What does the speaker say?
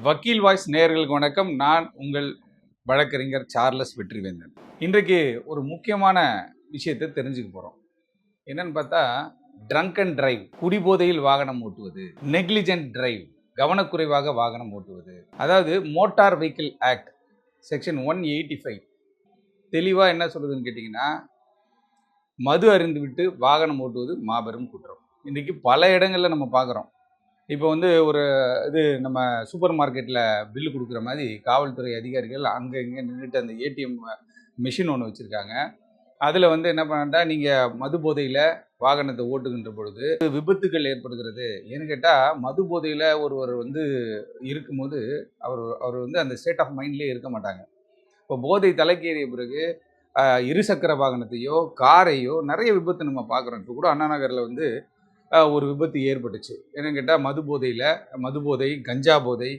வக்கீல் வாய்ஸ் நேயர்களுக்கு வணக்கம். நான் உங்கள் வழக்கறிஞர் சார்லஸ் வெற்றிவேந்தன். இன்றைக்கு ஒரு முக்கியமான விஷயத்தை தெரிஞ்சுக்க போகிறோம். என்னன்னு பார்த்தா, ட்ரங்க் அண்ட் டிரைவ், குடிபோதையில் வாகனம் ஓட்டுவது, நெக்லிஜென்ட் டிரைவ், கவனக்குறைவாக வாகனம் ஓட்டுவது. அதாவது மோட்டார் வெஹிக்கிள் ஆக்ட் செக்ஷன் 185 தெளிவாக என்ன சொல்லுதுன்னு கேட்டிங்கன்னா, மது அருந்துவிட்டு வாகனம் ஓட்டுவது மாபெரும் குற்றம். இன்றைக்கி பல இடங்களில் நம்ம பார்க்குறோம். இப்போ ஒரு இது நம்ம சூப்பர் மார்க்கெட்டில் பில்லு கொடுக்குற மாதிரி காவல்துறை அதிகாரிகள் அங்கே இங்கே நின்றுட்டு அந்த ஏடிஎம் மிஷின் ஒன்று வச்சுருக்காங்க. அதில் என்ன பண்ணா, நீங்கள் மது போதையில் வாகனத்தை ஓட்டுகின்ற பொழுது விபத்துக்கள் ஏற்படுகிறது. ஏன்னு கேட்டால், மது போதையில் ஒருவர் இருக்கும்போது அவர் அவர் அந்த ஸ்டேட் ஆஃப் மைண்ட்லேயே இருக்க மாட்டாங்க. இப்போ போதை தலைக்கேறிய பிறகு இருசக்கர வாகனத்தையோ காரையோ நிறைய விபத்து நம்ம பார்க்குறோம். இப்போ கூட அண்ணா நகரில் ஒரு விபத்து ஏற்பட்டுச்சு. என்னன்னு கேட்டால், மது போதை, கஞ்சா போதை,